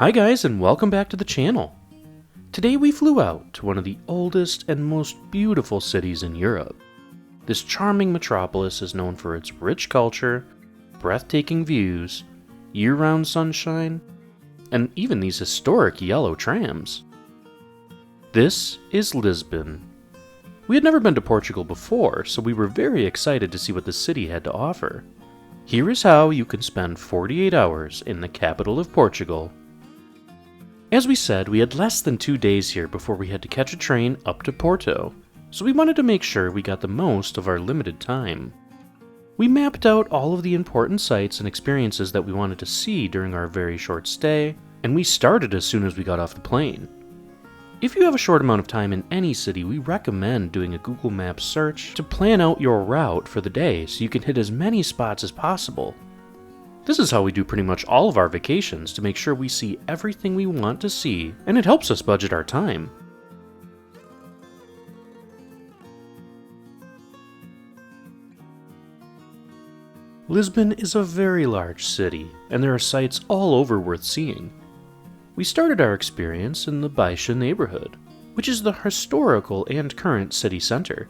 Hi guys, and welcome back to the channel. Today we flew out to one of the oldest and most beautiful cities in Europe. This charming metropolis is known for its rich culture, breathtaking views, year-round sunshine, and even these historic yellow trams. This is Lisbon. We had never been to Portugal before, so we were very excited to see what the city had to offer. Here is how you can spend 48 hours in the capital of Portugal. As we said, we had less than 2 days here before we had to catch a train up to Porto, so we wanted to make sure we got the most of our limited time. We mapped out all of the important sights and experiences that we wanted to see during our very short stay, and we started as soon as we got off the plane. If you have a short amount of time in any city, we recommend doing a Google Maps search to plan out your route for the day so you can hit as many spots as possible. This is how we do pretty much all of our vacations to make sure we see everything we want to see, and it helps us budget our time. Lisbon is a very large city, and there are sights all over worth seeing. We started our experience in the Baixa neighborhood, which is the historical and current city center.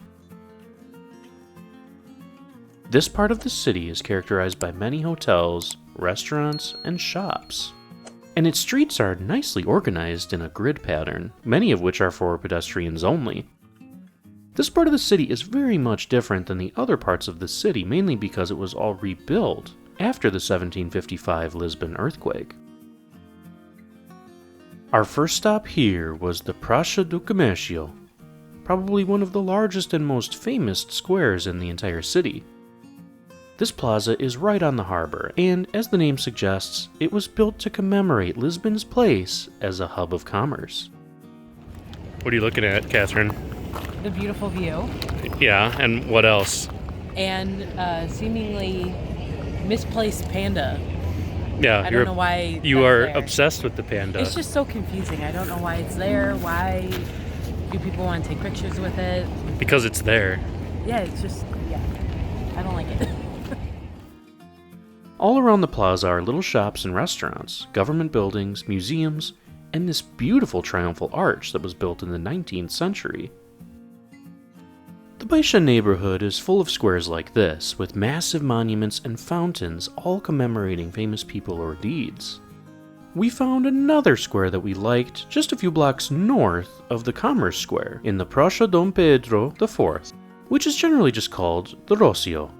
This part of the city is characterized by many hotels, restaurants, and shops. And its streets are nicely organized in a grid pattern, many of which are for pedestrians only. This part of the city is very much different than the other parts of the city, mainly because it was all rebuilt after the 1755 Lisbon earthquake. Our first stop here was the Praça do Comércio, probably one of the largest and most famous squares in the entire city. This plaza is right on the harbor, and as the name suggests, it was built to commemorate Lisbon's place as a hub of commerce. What are you looking at, Catherine? The beautiful view. Yeah, and what else? And seemingly misplaced panda. Yeah, I don't know why you are there. Obsessed with the panda. It's just so confusing. I don't know why it's there. Why do people want to take pictures with it? Because it's there. Yeah, it's just, I don't like it. All around the plaza are little shops and restaurants, government buildings, museums, and this beautiful triumphal arch that was built in the 19th century. The Baixa neighborhood is full of squares like this, with massive monuments and fountains all commemorating famous people or deeds. We found another square that we liked just a few blocks north of the Commerce Square in the Praça Dom Pedro IV, which is generally just called the Rossio.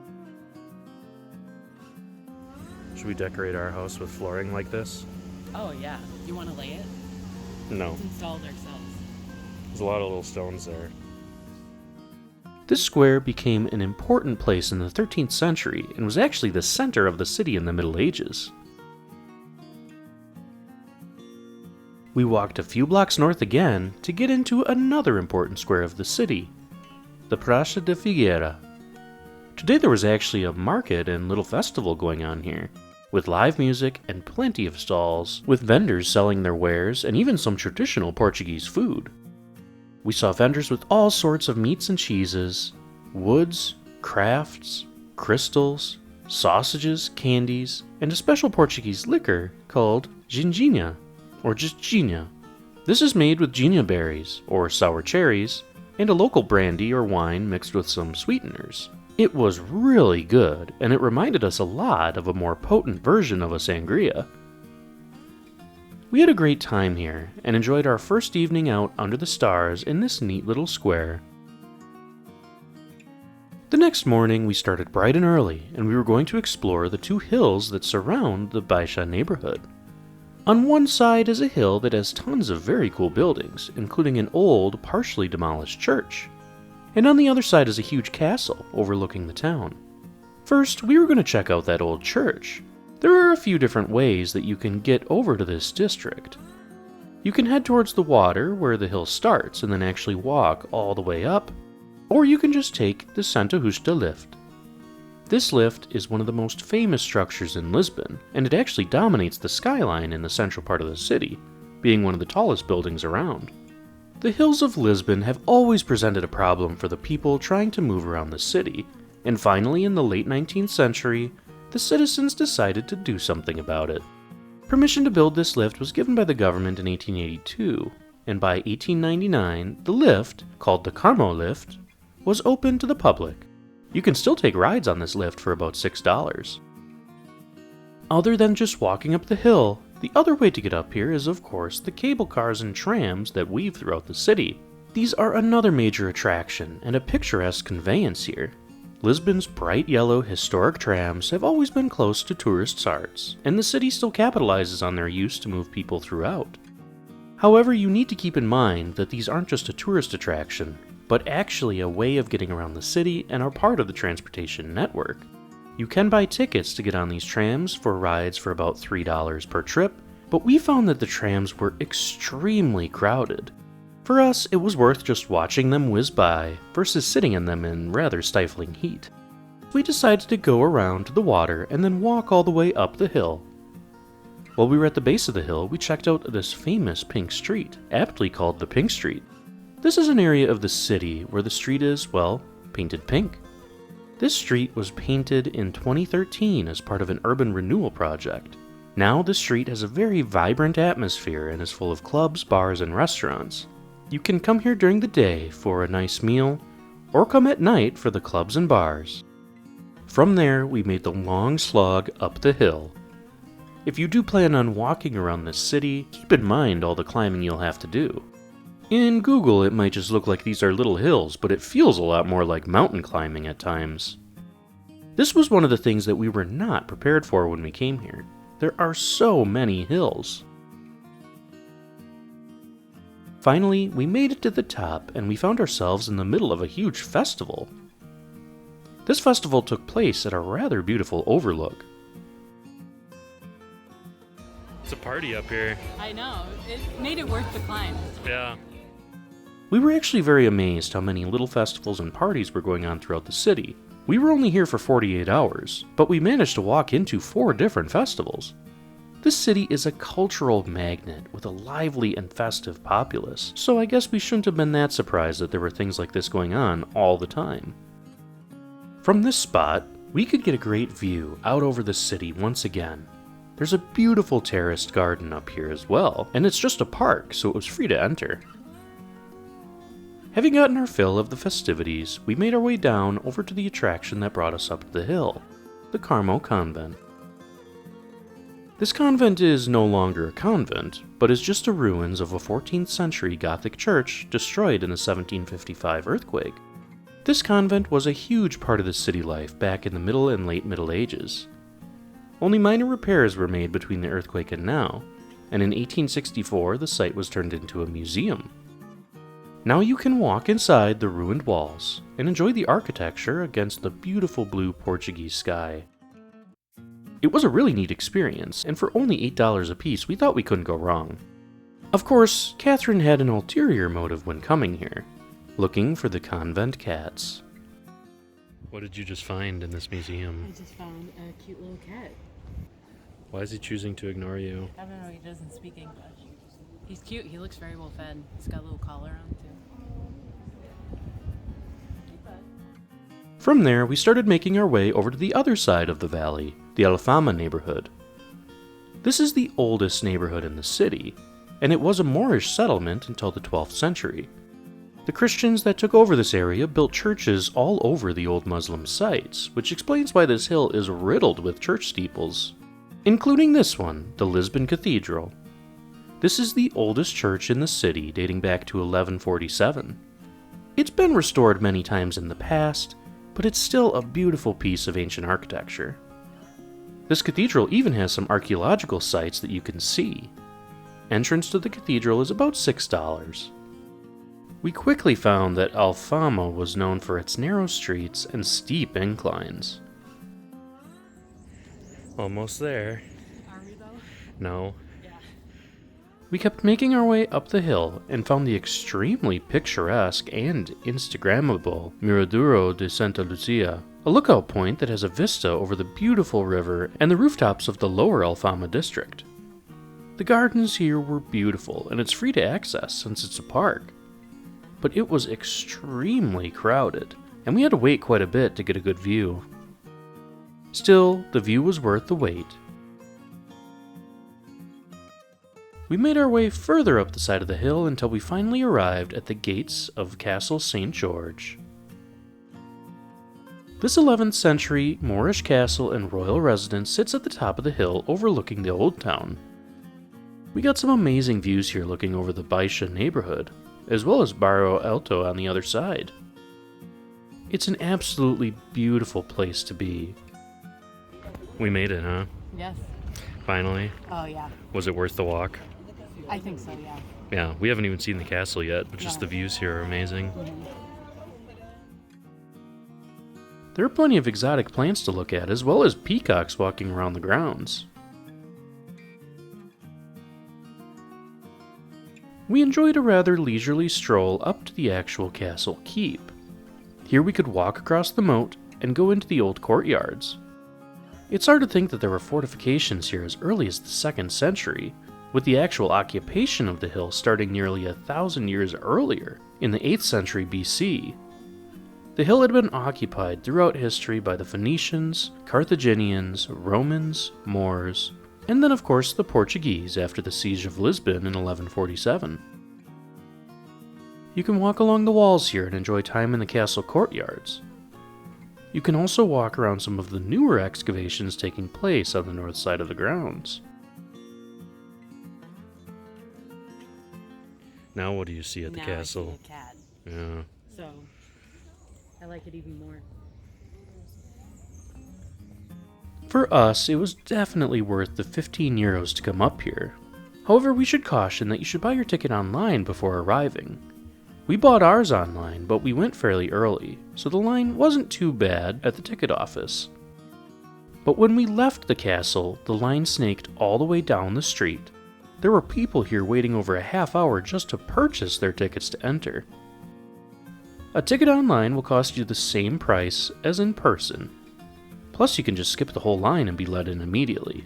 Should we decorate our house with flooring like this? Oh yeah. You want to lay it? No. It's installed ourselves. There's a lot of little stones there. This square became an important place in the 13th century and was actually the center of the city in the Middle Ages. We walked a few blocks north again to get into another important square of the city, the Praça de Figueira. Today there was actually a market and little festival going on here, with live music and plenty of stalls, with vendors selling their wares and even some traditional Portuguese food. We saw vendors with all sorts of meats and cheeses, woods, crafts, crystals, sausages, candies, and a special Portuguese liquor called Ginjinha, or just Ginja. This is made with Ginja berries, or sour cherries, and a local brandy or wine mixed with some sweeteners. It was really good, and it reminded us a lot of a more potent version of a sangria. We had a great time here, and enjoyed our first evening out under the stars in this neat little square. The next morning we started bright and early, and we were going to explore the 2 hills that surround the Baixa neighborhood. On one side is a hill that has tons of very cool buildings, including an old, partially demolished church. And on the other side is a huge castle overlooking the town. First, we were going to check out that old church. There are a few different ways that you can get over to this district. You can head towards the water where the hill starts and then actually walk all the way up, or you can just take the Santa Justa lift. This lift is one of the most famous structures in Lisbon, and it actually dominates the skyline in the central part of the city, being one of the tallest buildings around. The hills of Lisbon have always presented a problem for the people trying to move around the city, and finally in the late 19th century, the citizens decided to do something about it. Permission to build this lift was given by the government in 1882, and by 1899, the lift, called the Carmo lift, was open to the public. You can still take rides on this lift for about $6. Other than just walking up the hill, the other way to get up here is, of course, the cable cars and trams that weave throughout the city. These are another major attraction and a picturesque conveyance here. Lisbon's bright yellow historic trams have always been close to tourists' hearts, and the city still capitalizes on their use to move people throughout. However, you need to keep in mind that these aren't just a tourist attraction, but actually a way of getting around the city and are part of the transportation network. You can buy tickets to get on these trams for rides for about $3 per trip, but we found that the trams were extremely crowded. For us, it was worth just watching them whiz by versus sitting in them in rather stifling heat. We decided to go around to the water and then walk all the way up the hill. While we were at the base of the hill, we checked out this famous pink street, aptly called the Pink Street. This is an area of the city where the street is, well, painted pink. This street was painted in 2013 as part of an urban renewal project. Now the street has a very vibrant atmosphere and is full of clubs, bars, and restaurants. You can come here during the day for a nice meal, or come at night for the clubs and bars. From there, we made the long slog up the hill. If you do plan on walking around this city, keep in mind all the climbing you'll have to do. In Google, it might just look like these are little hills, but it feels a lot more like mountain climbing at times. This was one of the things that we were not prepared for when we came here. There are so many hills. Finally, we made it to the top, and we found ourselves in the middle of a huge festival. This festival took place at a rather beautiful overlook. It's a party up here. I know. It made it worth the climb. Yeah. We were actually very amazed how many little festivals and parties were going on throughout the city. We were only here for 48 hours, but we managed to walk into 4 different festivals. This city is a cultural magnet with a lively and festive populace, so I guess we shouldn't have been that surprised that there were things like this going on all the time. From this spot, we could get a great view out over the city once again. There's a beautiful terraced garden up here as well, and it's just a park, so it was free to enter. Having gotten our fill of the festivities, we made our way down over to the attraction that brought us up the hill, the Carmo Convent. This convent is no longer a convent, but is just the ruins of a 14th century Gothic church destroyed in the 1755 earthquake. This convent was a huge part of the city life back in the Middle and Late Middle Ages. Only minor repairs were made between the earthquake and now, and in 1864 the site was turned into a museum. Now you can walk inside the ruined walls and enjoy the architecture against the beautiful blue Portuguese sky. It was a really neat experience, and for only $8 a piece, we thought we couldn't go wrong. Of course, Catherine had an ulterior motive when coming here, looking for the convent cats. What did you just find in this museum? I just found a cute little cat. Why is he choosing to ignore you? I don't know, he doesn't speak English. He's cute, he looks very well fed. He's got a little collar on too. From there, we started making our way over to the other side of the valley, the Alfama neighborhood. This is the oldest neighborhood in the city, and it was a Moorish settlement until the 12th century. The Christians that took over this area built churches all over the old Muslim sites, which explains why this hill is riddled with church steeples, including this one, the Lisbon Cathedral. This is the oldest church in the city, dating back to 1147. It's been restored many times in the past, but it's still a beautiful piece of ancient architecture. This cathedral even has some archaeological sites that you can see. Entrance to the cathedral is about $6. We quickly found that Alfama was known for its narrow streets and steep inclines. Almost there. Are we though? No. Yeah. We kept making our way up the hill and found the extremely picturesque and Instagrammable Miraduro de Santa Lucia, a lookout point that has a vista over the beautiful river and the rooftops of the lower Alfama district. The gardens here were beautiful, and it's free to access since it's a park. But it was extremely crowded, and we had to wait quite a bit to get a good view. Still, the view was worth the wait. We made our way further up the side of the hill until we finally arrived at the gates of Castle St. George. This 11th century Moorish castle and royal residence sits at the top of the hill overlooking the old town. We got some amazing views here looking over the Baixa neighborhood, as well as Barrio Alto on the other side. It's an absolutely beautiful place to be. We made it, huh? Yes. Finally. Oh, yeah. Was it worth the walk? I think so, yeah. Yeah, we haven't even seen the castle yet, but just No. the views here are amazing. There are plenty of exotic plants to look at, as well as peacocks walking around the grounds. We enjoyed a rather leisurely stroll up to the actual castle keep. Here we could walk across the moat and go into the old courtyards. It's hard to think that there were fortifications here as early as the 2nd century, with the actual occupation of the hill starting nearly 1,000 years earlier, in the 8th century BC. The hill had been occupied throughout history by the Phoenicians, Carthaginians, Romans, Moors, and then of course the Portuguese after the siege of Lisbon in 1147. You can walk along the walls here and enjoy time in the castle courtyards. You can also walk around some of the newer excavations taking place on the north side of the grounds. Now what do you see at the Now castle? I see a cat. Yeah. So, I like it even more. For us, it was definitely worth the 15 euros to come up here. However, we should caution that you should buy your ticket online before arriving. We bought ours online, but we went fairly early, so the line wasn't too bad at the ticket office. But when we left the castle, the line snaked all the way down the street. There were people here waiting over a half hour just to purchase their tickets to enter. A ticket online will cost you the same price as in person. Plus, you can just skip the whole line and be let in immediately.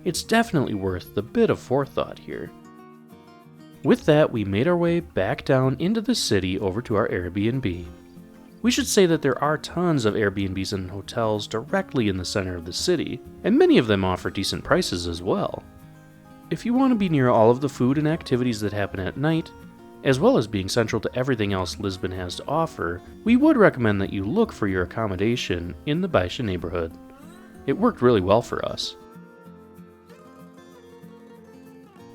It's definitely worth the bit of forethought here. With that, we made our way back down into the city over to our Airbnb. We should say that there are tons of Airbnbs and hotels directly in the center of the city, and many of them offer decent prices as well. If you want to be near all of the food and activities that happen at night, as well as being central to everything else Lisbon has to offer, we would recommend that you look for your accommodation in the Baixa neighborhood. It worked really well for us.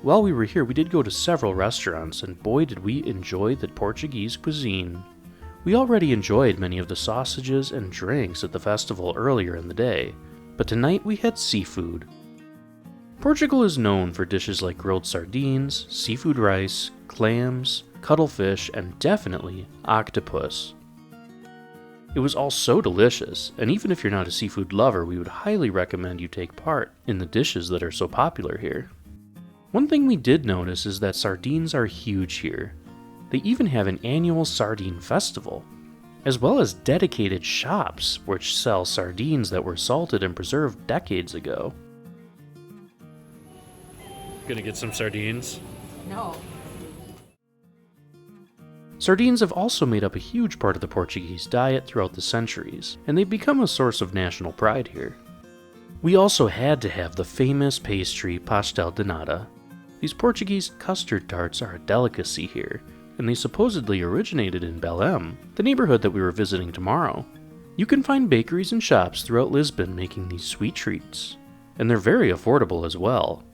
While we were here, we did go to several restaurants, and boy did we enjoy the Portuguese cuisine. We already enjoyed many of the sausages and drinks at the festival earlier in the day, but tonight we had seafood. Portugal is known for dishes like grilled sardines, seafood rice, clams, cuttlefish, and definitely octopus. It was all so delicious, and even if you're not a seafood lover, we would highly recommend you take part in the dishes that are so popular here. One thing we did notice is that sardines are huge here. They even have an annual sardine festival, as well as dedicated shops which sell sardines that were salted and preserved decades ago. Gonna get some sardines? No. Sardines have also made up a huge part of the Portuguese diet throughout the centuries, and they've become a source of national pride here. We also had to have the famous pastry Pastel de Nata. These Portuguese custard tarts are a delicacy here, and they supposedly originated in Belem, the neighborhood that we were visiting tomorrow. You can find bakeries and shops throughout Lisbon making these sweet treats, and they're very affordable as well.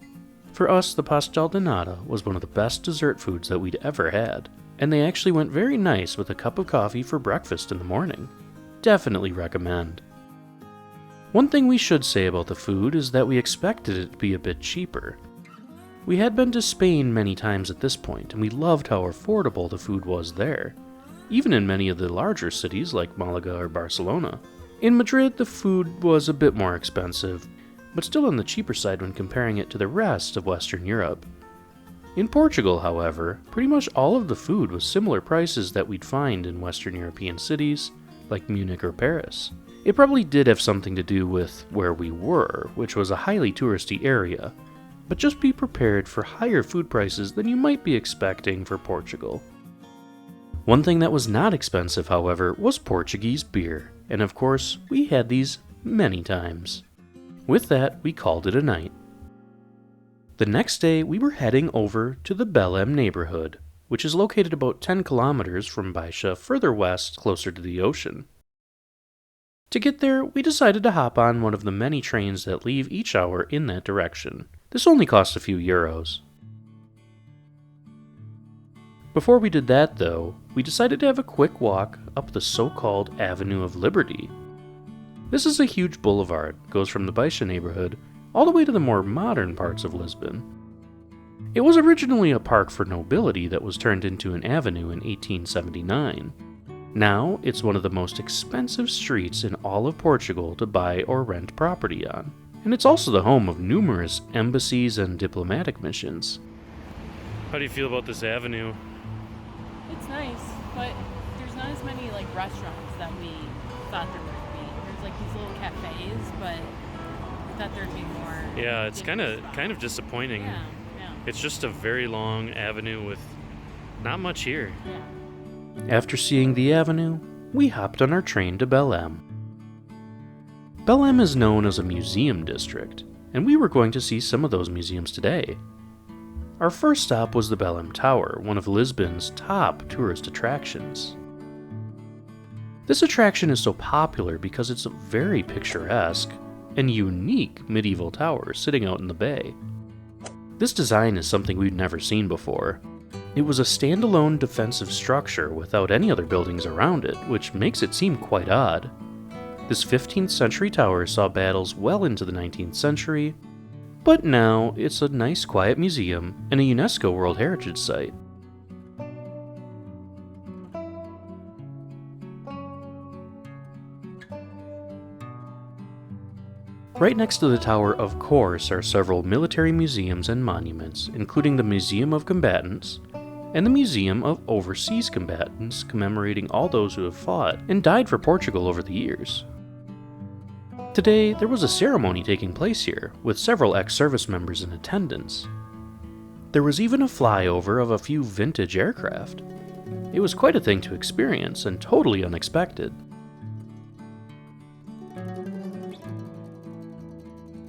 For us, the Pastel de Nata was one of the best dessert foods that we'd ever had, and they actually went very nice with a cup of coffee for breakfast in the morning. Definitely recommend. One thing we should say about the food is that we expected it to be a bit cheaper. We had been to Spain many times at this point, and we loved how affordable the food was there, even in many of the larger cities like Malaga or Barcelona. In Madrid, the food was a bit more expensive, but still on the cheaper side when comparing it to the rest of Western Europe. In Portugal, however, pretty much all of the food was similar prices that we'd find in Western European cities, like Munich or Paris. It probably did have something to do with where we were, which was a highly touristy area, but just be prepared for higher food prices than you might be expecting for Portugal. One thing that was not expensive, however, was Portuguese beer, and of course, we had these many times. With that, we called it a night. The next day, we were heading over to the Belem neighborhood, which is located about 10 kilometers from Baixa, further west, closer to the ocean. To get there, we decided to hop on one of the many trains that leave each hour in that direction. This only cost a few euros. Before we did that, though, we decided to have a quick walk up the so-called Avenue of Liberty. This is a huge boulevard, goes from the Baixa neighborhood all the way to the more modern parts of Lisbon. It was originally a park for nobility that was turned into an avenue in 1879. Now, it's one of the most expensive streets in all of Portugal to buy or rent property on, and it's also the home of numerous embassies and diplomatic missions. How do you feel about this avenue? It's nice, but there's not as many like restaurants that we thought there would be. There's like these little cafes, but we thought there'd be more. Yeah, it's kind of disappointing. Yeah. It's just a very long avenue with not much here. Yeah. After seeing the avenue, we hopped on our train to Belem. Belem is known as a museum district, and we were going to see some of those museums today. Our first stop was the Belem Tower, one of Lisbon's top tourist attractions. This attraction is so popular because it's a very picturesque and unique medieval tower sitting out in the bay. This design is something we'd never seen before. It was a standalone defensive structure without any other buildings around it, which makes it seem quite odd. This 15th century tower saw battles well into the 19th century, but now it's a nice quiet museum and a UNESCO World Heritage Site. Right next to the tower, of course, are several military museums and monuments, including the Museum of Combatants and the Museum of Overseas Combatants, commemorating all those who have fought and died for Portugal over the years. Today, there was a ceremony taking place here, with several ex-service members in attendance. There was even a flyover of a few vintage aircraft. It was quite a thing to experience and totally unexpected.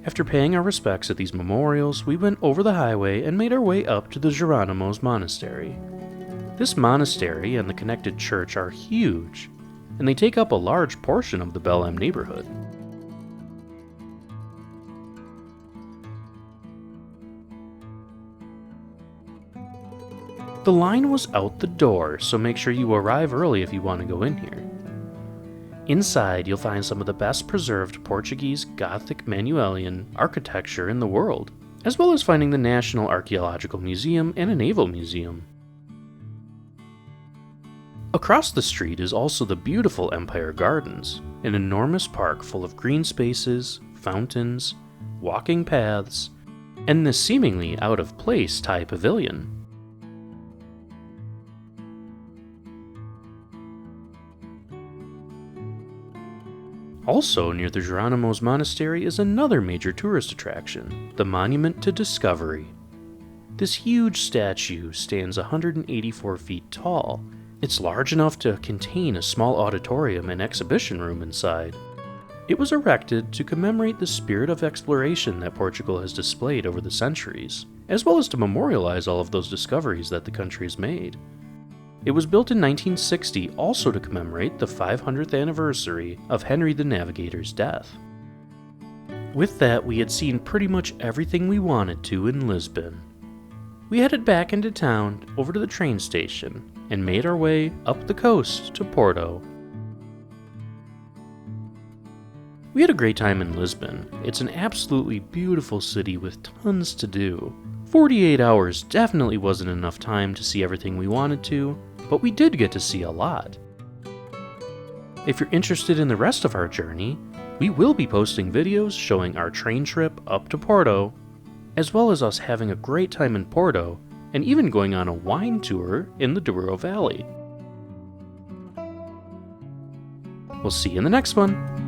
After paying our respects at these memorials, we went over the highway and made our way up to the Jeronimos Monastery. This monastery and the connected church are huge, and they take up a large portion of the Belem neighborhood. The line was out the door, so make sure you arrive early if you want to go in here. Inside, you'll find some of the best preserved Portuguese Gothic Manuelian architecture in the world, as well as finding the National Archaeological Museum and a Naval Museum. Across the street is also the beautiful Empire Gardens, an enormous park full of green spaces, fountains, walking paths, and this seemingly out-of-place Thai pavilion. Also near the Jeronimos Monastery is another major tourist attraction, the Monument to Discovery. This huge statue stands 184 feet tall. It's large enough to contain a small auditorium and exhibition room inside. It was erected to commemorate the spirit of exploration that Portugal has displayed over the centuries, as well as to memorialize all of those discoveries that the country has made. It was built in 1960 also to commemorate the 500th anniversary of Henry the Navigator's death. With that, we had seen pretty much everything we wanted to in Lisbon. We headed back into town over to the train station and made our way up the coast to Porto. We had a great time in Lisbon. It's an absolutely beautiful city with tons to do. 48 hours definitely wasn't enough time to see everything we wanted to, but we did get to see a lot. If you're interested in the rest of our journey, we will be posting videos showing our train trip up to Porto, as well as us having a great time in Porto, and even going on a wine tour in the Douro Valley. We'll see you in the next one!